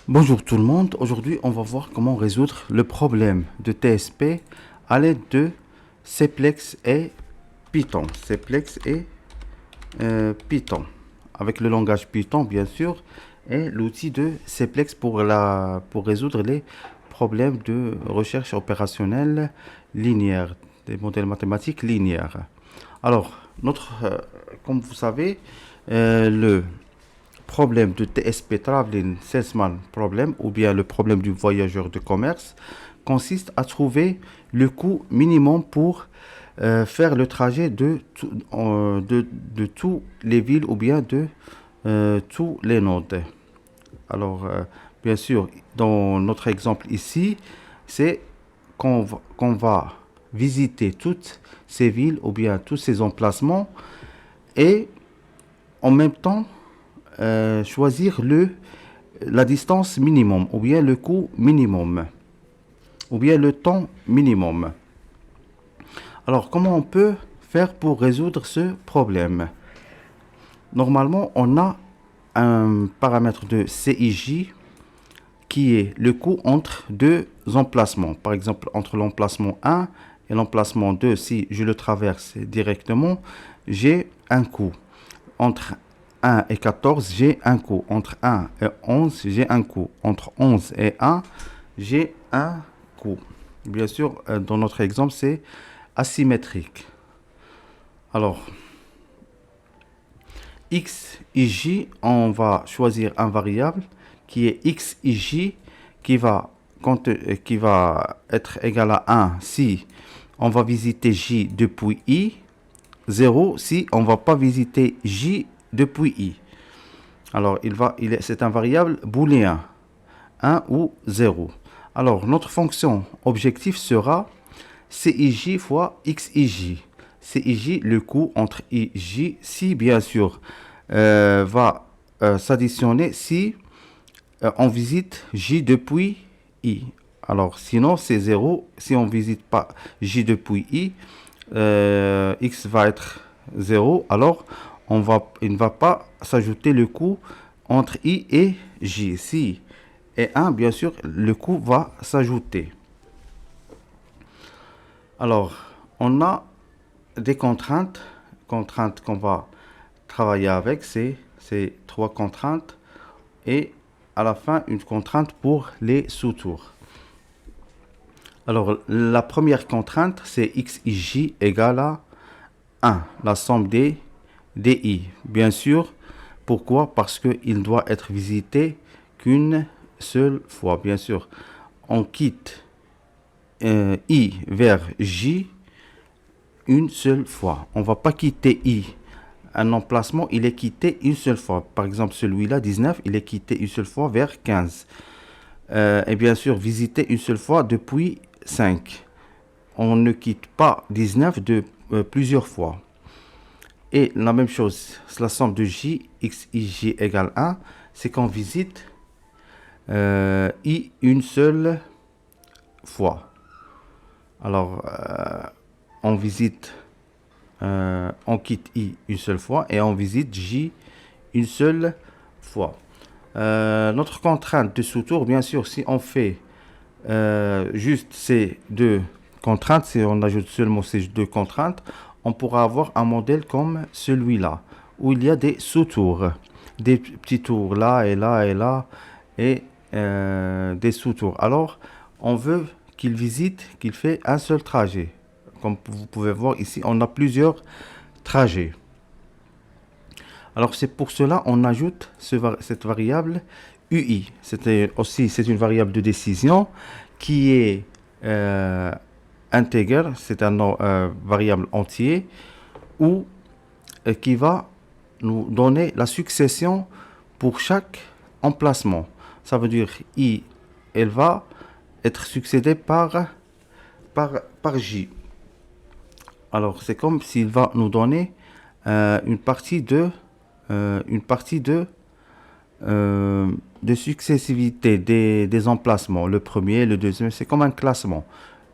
Bonjour tout le monde, aujourd'hui on va voir comment résoudre le problème de TSP à l'aide de Cplex et Python. Cplex et Python, avec le langage Python bien sûr, et l'outil de Cplex pour résoudre les problèmes de recherche opérationnelle linéaire, des modèles mathématiques linéaires. Alors, comme vous savez, le problème de TSP, Traveling Salesman Problem, ou bien le problème du voyageur de commerce, consiste à trouver le coût minimum pour faire le trajet de toutes les villes ou bien de tous les nodes. Alors, bien sûr, dans notre exemple ici, c'est qu'on va visiter toutes ces villes ou bien tous ces emplacements et en même temps choisir la distance minimum ou bien le coût minimum ou bien le temps minimum. Alors, comment on peut faire pour résoudre ce problème? Normalement, on a un paramètre de CIJ qui est le coût entre deux emplacements. Par exemple, entre l'emplacement 1 et l'emplacement 2, si je le traverse directement, j'ai un coût. Entre 1 et 14, j'ai un coût. Entre 1 et 11, j'ai un coût. Entre 11 et 1, j'ai un coût. Bien sûr, dans notre exemple, c'est asymétrique. Alors, x et j, on va choisir un variable qui est x et j qui va être égal à 1 si on va visiter j depuis i, 0 si on ne va pas visiter j depuis i. Alors, c'est un variable booléen, 1 ou 0. Alors, notre fonction objectif sera CIJ fois XIJ. CIJ, le coût entre I et J, si bien sûr va s'additionner si on visite J depuis I. Alors, sinon, c'est 0. Si on ne visite pas J depuis I, X va être 0. Alors, il ne va pas s'ajouter le coût entre I et J. Si et 1, bien sûr, le coût va s'ajouter. Alors, on a des contraintes qu'on va travailler avec, c'est ces trois contraintes et à la fin une contrainte pour les sous-tours. Alors, la première contrainte, c'est x et j égale à 1, la somme des DI. Bien sûr, pourquoi? Parce qu'il doit être visité qu'une seule fois. Bien sûr, on quitte I vers J une seule fois. On ne va pas quitter I. Un emplacement, il est quitté une seule fois. Par exemple, celui-là, 19, il est quitté une seule fois vers 15. Et bien sûr, visiter une seule fois depuis 5. On ne quitte pas 19 de plusieurs fois. Et la même chose, la somme de J, x, I, J égale 1, c'est qu'on visite I une seule fois. Alors, on quitte I une seule fois et on visite J une seule fois. Notre contrainte de sous-tour, bien sûr, si on fait juste ces deux contraintes, si on ajoute seulement ces deux contraintes, on pourra avoir un modèle comme celui-là, où il y a des sous-tours, des petits tours là et là et là, et des sous-tours. Alors, on veut qu'il fait un seul trajet. Comme vous pouvez voir ici, on a plusieurs trajets. Alors, c'est pour cela qu'on ajoute cette variable UI. C'est une variable de décision qui est intégrée, c'est un variable entier, ou qui va nous donner la succession pour chaque emplacement. Ça veut dire I, elle va être succédée par J. Alors, c'est comme s'il va nous donner une partie de successivité des emplacements. Le premier, le deuxième, c'est comme un classement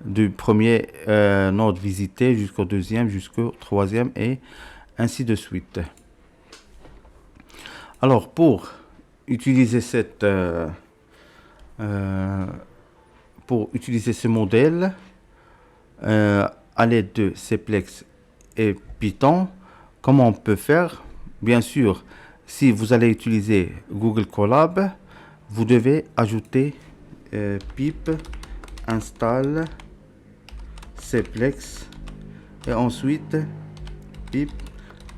du premier node visité jusqu'au deuxième, jusqu'au troisième et ainsi de suite. Alors, utiliser cette, euh, euh, pour utiliser ce modèle à l'aide de Cplex et Python, comment on peut faire? Bien sûr, si vous allez utiliser Google Colab, vous devez ajouter pip install Cplex et ensuite pip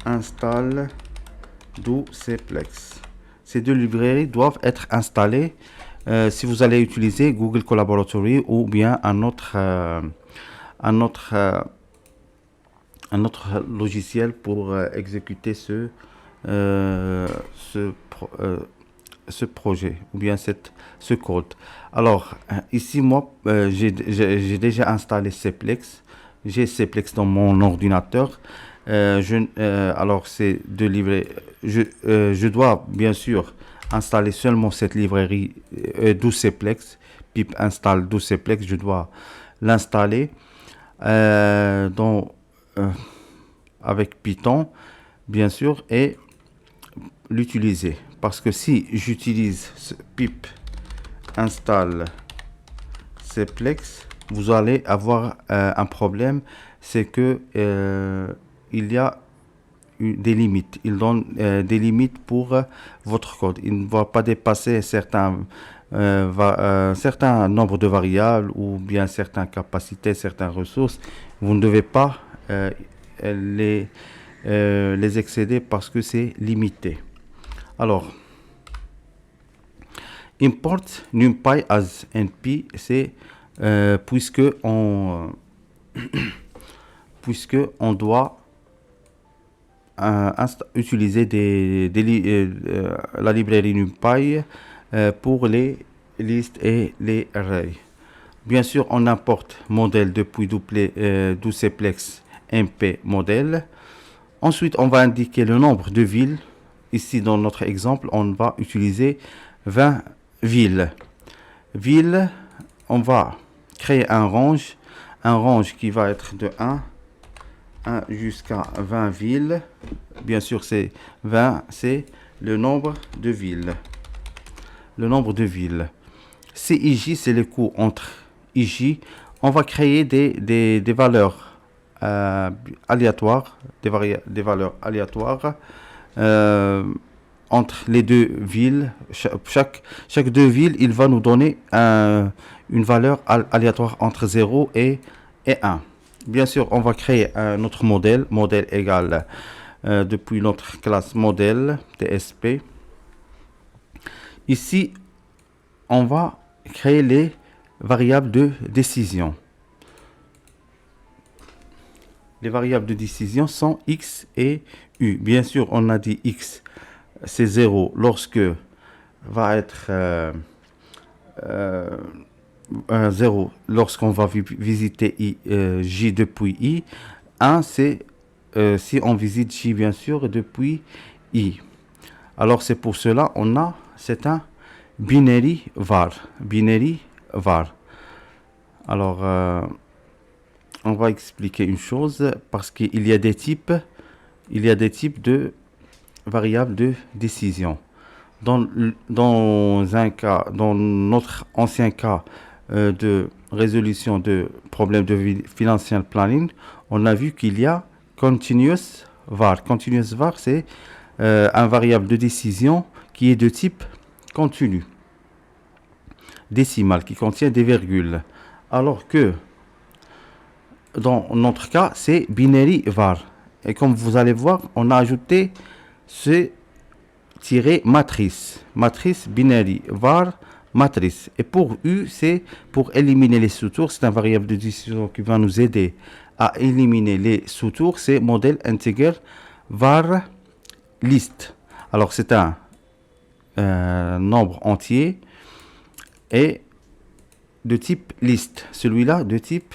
install do Cplex. Ces deux librairies doivent être installées si vous allez utiliser Google Collaboratory ou bien un autre un autre, un autre logiciel pour exécuter ce, ce projet ou bien ce code. Alors, ici, moi, j'ai déjà installé Cplex. J'ai Cplex dans mon ordinateur. Alors, c'est de livrer. Je dois, bien sûr, installer seulement cette librairie doCplex. Pip install doCplex. Je dois l'installer avec Python, bien sûr, et l'utiliser. Parce que si j'utilise pip install Cplex, vous allez avoir un problème, c'est que il y a des limites. Il donne des limites pour votre code. Il ne va pas dépasser certains nombres de variables ou bien certaines capacités, certaines ressources. Vous ne devez pas les, les excéder parce que c'est limité. Alors, import numpy as np, c'est puisque on doit utiliser la librairie NumPy pour les listes et les arrays. Bien sûr, on importe modèle depuis doCplex mp modèle. Ensuite, on va indiquer le nombre de villes. Ici, dans notre exemple, on va utiliser 20 villes. Villes, on va créer un range qui va être de 1 jusqu'à 20 villes. Bien sûr, c'est 20, c'est le nombre de villes. Le nombre de villes. CIJ, c'est le coût entre IJ. On va créer des valeurs aléatoires, des valeurs aléatoires entre les deux villes. Chaque deux villes, il va nous donner une valeur aléatoire entre 0 et 1. Bien sûr, on va créer notre modèle égal depuis notre classe modèle TSP. Ici, on va créer les variables de décision. Les variables de décision sont X et U. Bien sûr, on a dit X, c'est 0 lorsque va être 0 lorsqu'on va visiter J depuis I. 1, c'est si on visite J, bien sûr, depuis I. Alors, c'est pour cela c'est un binary var. Binary var. Alors, on va expliquer une chose parce qu'il y a des types de variables de décision. Dans notre ancien cas de résolution de problèmes de financial planning, on a vu qu'il y a continuous var. Continuous var, c'est un variable de décision qui est de type continu, décimal, qui contient des virgules. Alors que dans notre cas, c'est binary var. Et comme vous allez voir, on a ajouté ce tiret matrice. Matrice binary var matrice. Et pour U, c'est pour éliminer les sous-tours. C'est un variable de décision qui va nous aider à éliminer les sous-tours. C'est modèle integer var list. Alors, c'est un nombre entier et de type liste. Celui-là de type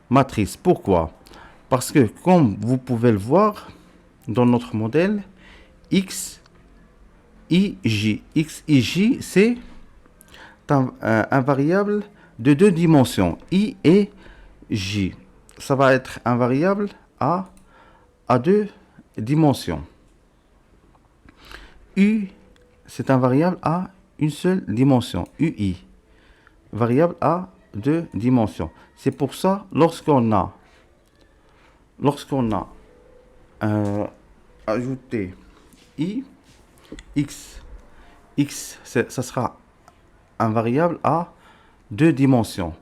matrice. Pourquoi? Parce que comme vous pouvez le voir dans notre modèle, xij, c'est un variable de deux dimensions, i et j. Ça va être un variable à deux dimensions. U c'est un variable à une seule dimension, UI. Variable à deux dimensions. C'est pour ça, lorsqu'on a ajouté I, X, ça sera un variable à deux dimensions.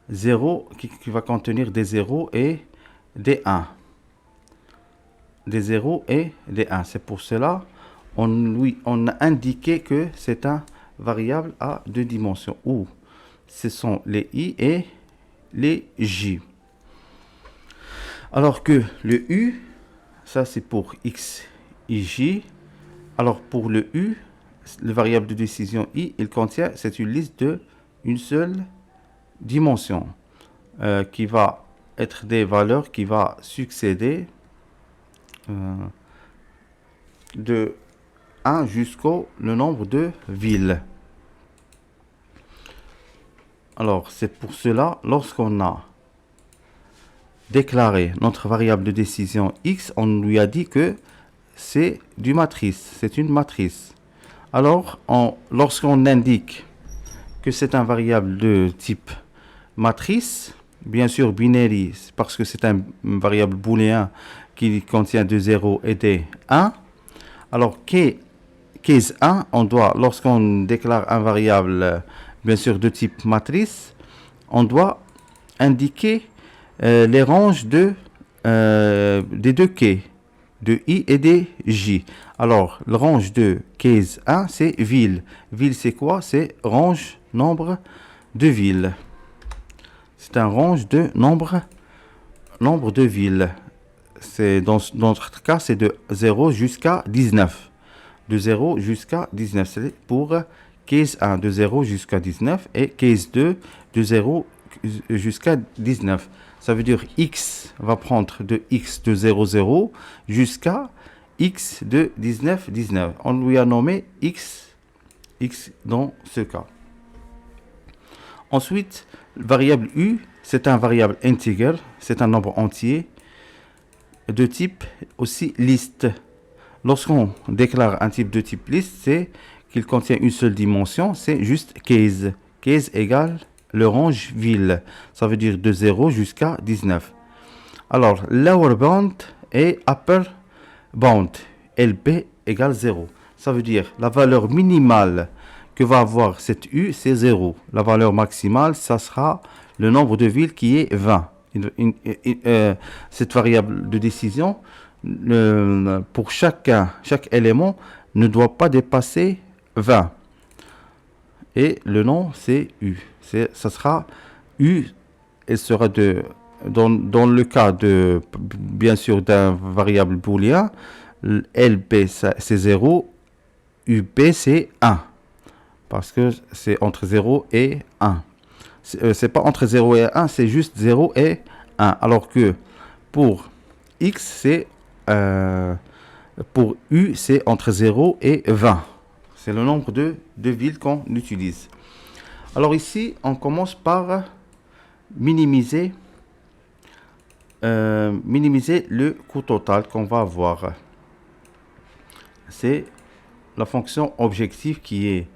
0 qui va contenir des 0 et des 1. Des 0 et des 1. C'est pour cela on a indiqué que c'est un variable à deux dimensions où ce sont les I et les J. Alors que le U, ça c'est pour X, I, J. Alors pour le U, le variable de décision I, il contient, c'est une liste de une seule dimension qui va être des valeurs qui va succéder de 1 jusqu'au le nombre de villes. Alors c'est pour cela, lorsqu'on a déclaré notre variable de décision X, on lui a dit que c'est du matrice, c'est une matrice. Alors lorsqu'on indique que c'est un variable de type matrice, bien sûr binary, parce que c'est un variable booléen qui contient des 0 et des 1. Alors case 1, on doit, lorsqu'on déclare un variable bien sûr de type matrice, on doit indiquer les ranges des deux quais, de I et des J. Alors, le range de case 1, c'est ville. Ville, c'est quoi? C'est range nombre de villes. C'est un range de nombre de villes. C'est dans notre cas, c'est de 0 jusqu'à 19. De 0 jusqu'à 19. C'est pour case 1, de 0 jusqu'à 19. Et case 2, de 0 jusqu'à 19. Ça veut dire x va prendre de x de 0, 0 jusqu'à x de 19, 19. On lui a nommé x dans ce cas. Ensuite, variable u, c'est un variable integer, c'est un nombre entier de type aussi liste. Lorsqu'on déclare un type de type liste, c'est qu'il contient une seule dimension, c'est juste case. Case égale le range ville. Ça veut dire de 0 jusqu'à 19. Alors, lower bound et upper bound. LB égale 0. Ça veut dire la valeur minimale que va avoir cette U, c'est 0. La valeur maximale, ça sera le nombre de villes qui est 20. Cette variable de décision, pour chaque élément, ne doit pas dépasser 20. Et le nom, c'est U. Ça sera U, elle sera dans le cas de, bien sûr, d'un variable booléen, LB c'est 0, UB c'est 1. Parce que c'est entre 0 et 1. C'est pas entre 0 et 1, c'est juste 0 et 1. Alors que pour X, c'est pour U, c'est entre 0 et 20. C'est le nombre de villes qu'on utilise. Alors ici, on commence par minimiser le coût total qu'on va avoir. C'est la fonction objectif qui est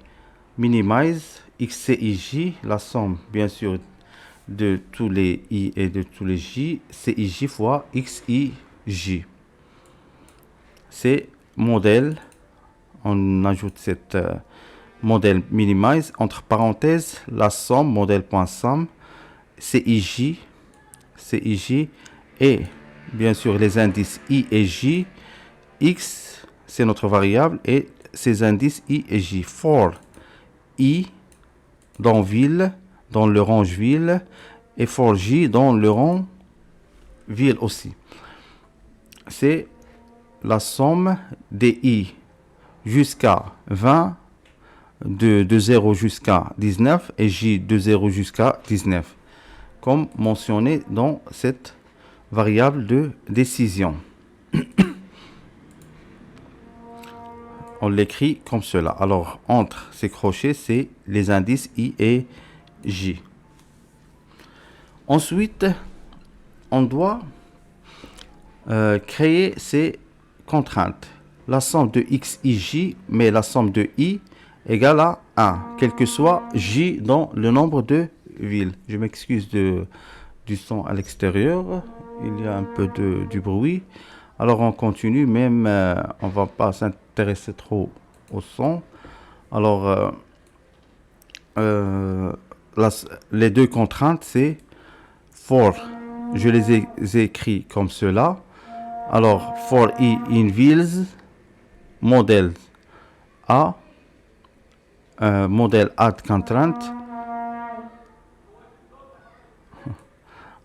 minimize xcij, la somme bien sûr de tous les i et de tous les j, cij fois xij. C'est modèle, on ajoute cette modèle minimize entre parenthèses la somme modèle.somme cij et bien sûr les indices i et j. X c'est notre variable et ces indices i et j. For i dans ville, dans le range ville, et for j dans le rang ville aussi. C'est la somme des i jusqu'à 20, de 0 jusqu'à 19 et j de 0 jusqu'à 19, comme mentionné dans cette variable de décision. On l'écrit comme cela. Alors, entre ces crochets, c'est les indices I et J. Ensuite, on doit créer ces contraintes. la somme de x, i, j, mais la somme de i égale à 1, quel que soit j dans le nombre de villes. Je m'excuse du son à l'extérieur, il y a un peu du bruit. Alors on continue, même on va pas s'intéresser trop au son. Alors la, les deux contraintes, c'est for, je les ai écrits comme cela. Alors for i in wheels, modèle A, modèle add constraint.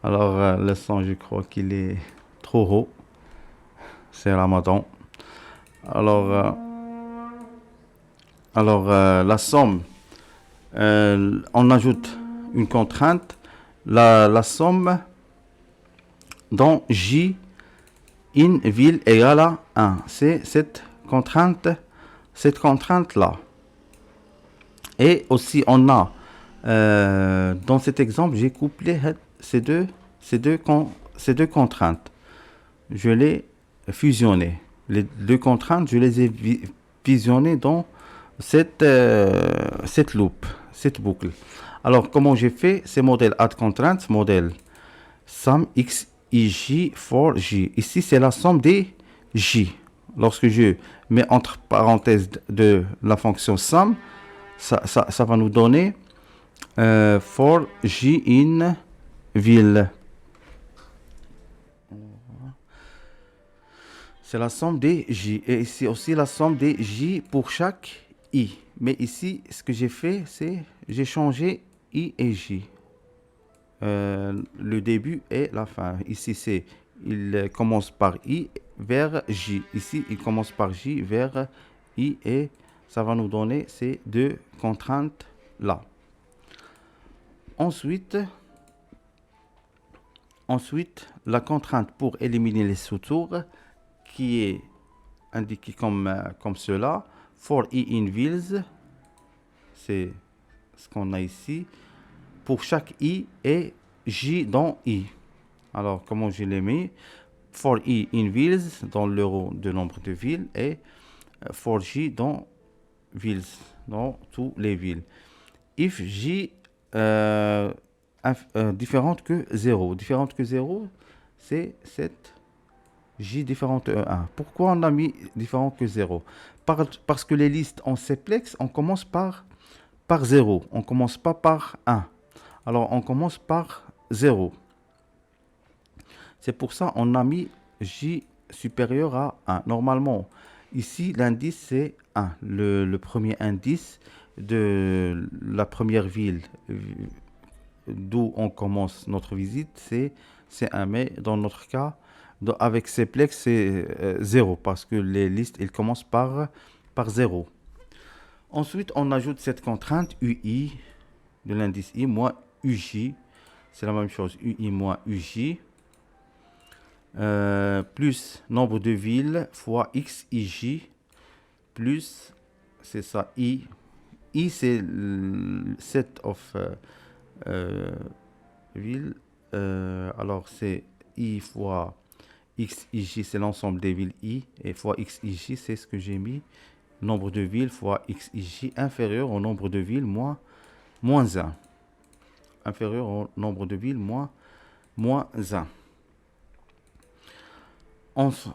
Alors le son, je crois qu'il est trop haut. C'est Ramadan. Alors, la somme, on ajoute une contrainte, la somme dans J in ville égale à 1. C'est cette contrainte-là. Et aussi, on a, dans cet exemple, j'ai couplé ces deux contraintes. Je les fusionnées. Les deux contraintes, je les ai fusionnées dans cette loop, cette boucle. Alors, comment j'ai fait? C'est modèle add constraint, modèle sum x, i, j for j. Ici, c'est la somme des j. Lorsque je mets entre parenthèses de la fonction sum, ça va nous donner for j in ville. C'est la somme des j. Et ici aussi la somme des j pour chaque i. Mais ici, ce que j'ai fait, c'est j'ai changé i et j. Le début et la fin. Ici, c'est il commence par i vers j. Ici, il commence par j vers i et ça va nous donner ces deux contraintes là. Ensuite, la contrainte pour éliminer les sous-tours qui est indiquée comme cela. For i in wheels, c'est ce qu'on a ici. Pour chaque i et j dans i. Alors, comment je l'ai mis? For i in wheels dans l'euro de nombre de villes et for j dans villes, dans toutes les villes. If j différente que 0. Différente que 0, c'est cette j différente de 1. Pourquoi on a mis différent que 0? Parce que les listes en simplex, on commence par 0. On ne commence pas par 1. Alors, on commence par 0. C'est pour ça qu'on a mis j supérieur à 1. Normalement, ici, l'indice, c'est 1. Le premier indice de la première ville d'où on commence notre visite, c'est 1. Mais dans notre cas, avec Cplex, c'est 0 parce que les listes, elles commencent par 0. Ensuite, on ajoute cette contrainte UI de l'indice I moins UJ. C'est la même chose, UI moins UJ. Plus nombre de villes fois XIJ plus, c'est ça, I. I, c'est le set of villes. Alors, c'est I fois XIJ, c'est l'ensemble des villes I. Et fois XIJ, c'est ce que j'ai mis. Nombre de villes fois XIJ inférieur au nombre de villes moins 1. Inférieur au nombre de villes moins 1.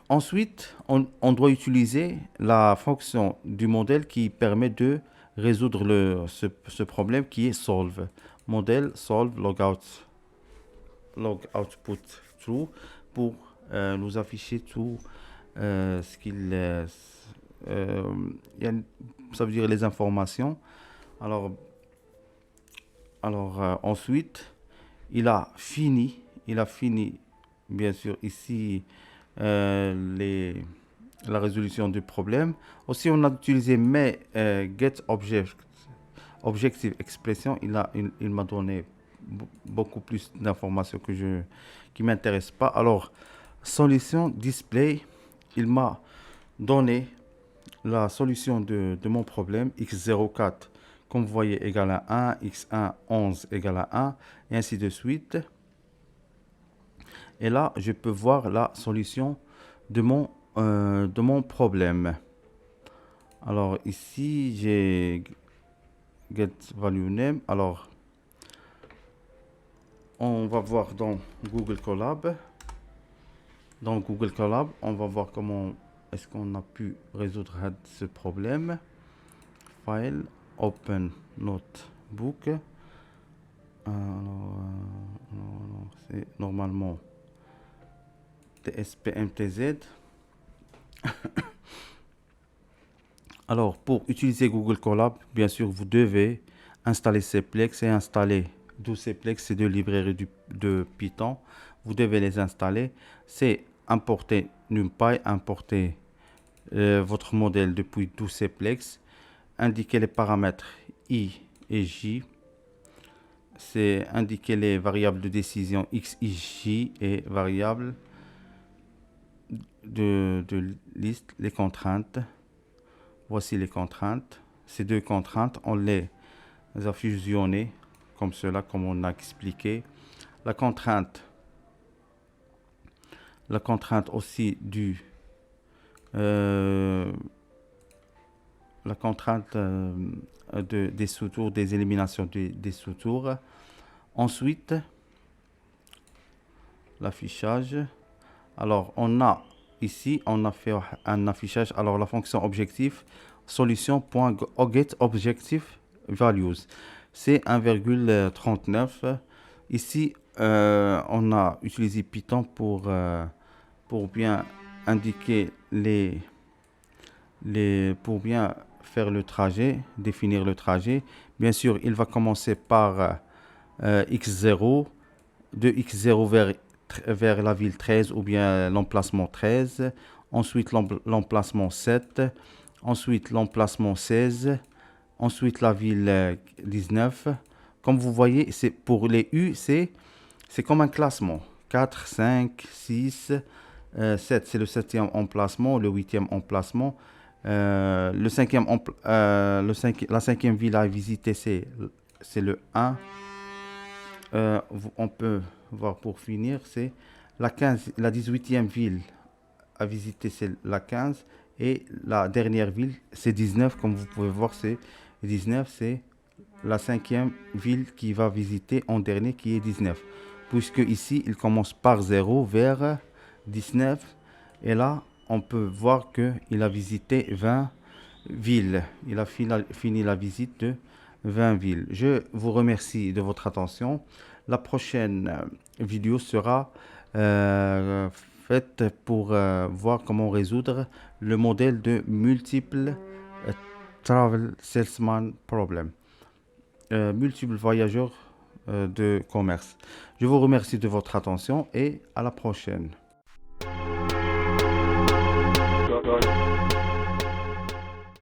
Ensuite, on doit utiliser la fonction du modèle qui permet de résoudre ce problème qui est solve. Modèle solve log output true pour nous afficher tout ce qu'il ça veut dire les informations. Alors ensuite, il a fini bien sûr ici la résolution du problème. Aussi, on a utilisé mais get objective expression. Il m'a donné beaucoup plus d'informations qui m'intéressent pas. Alors, solution display, il m'a donné la solution de mon problème x04 comme vous voyez égale à 1, x1 11 égale à 1 et ainsi de suite. Et là, je peux voir la solution de mon de mon problème. Alors ici j'ai get value name. Alors on va voir dans Google Colab. Dans Google Colab, on va voir comment est-ce qu'on a pu résoudre ce problème. File, open notebook. Alors, c'est normalement TSP-MTZ. Alors, pour utiliser Google Colab, bien sûr, vous devez installer Cplex et installer 12 Cplex, ces deux librairies de Python. Vous devez les installer. C'est importer NumPy, importer votre modèle depuis 12 Cplex. Indiquer les paramètres I et J. C'est indiquer les variables de décision X, Y, J et variables de liste, les contraintes. Voici les contraintes. Ces deux contraintes, on les a fusionnées comme cela, comme on a expliqué. La contrainte aussi la contrainte des sous-tours, des éliminations des sous-tours. Ensuite, l'affichage. Alors, on a ici, on a fait un affichage. Alors, la fonction objectif, solution.getObjectiveValues, c'est 1,39. Ici, on a utilisé Python pour bien indiquer pour bien faire le trajet, définir le trajet. Bien sûr, il va commencer par x0, de x0 vers la ville 13 ou bien l'emplacement 13, ensuite l'emplacement 7, ensuite l'emplacement 16, ensuite la ville 19. Comme vous voyez, c'est pour les U, c'est comme un classement. 4, 5, 6, 7, c'est le 7e emplacement, le 8e emplacement. La 5e ville à visiter, c'est le 1. On peut voir pour finir, c'est la 18e ville à visiter, c'est la 15. Et la dernière ville, c'est 19. Comme vous pouvez voir, c'est 19, c'est la 5e ville qui va visiter en dernier, qui est 19. Puisque ici, il commence par 0 vers 19. Et là, on peut voir qu'il a visité 20 villes. Il a fini la visite de 20 villes. Je vous remercie de votre attention. La prochaine vidéo sera faite pour voir comment résoudre le modèle de multiple travel salesman problem. Multiples voyageurs de commerce. Je vous remercie de votre attention et à la prochaine.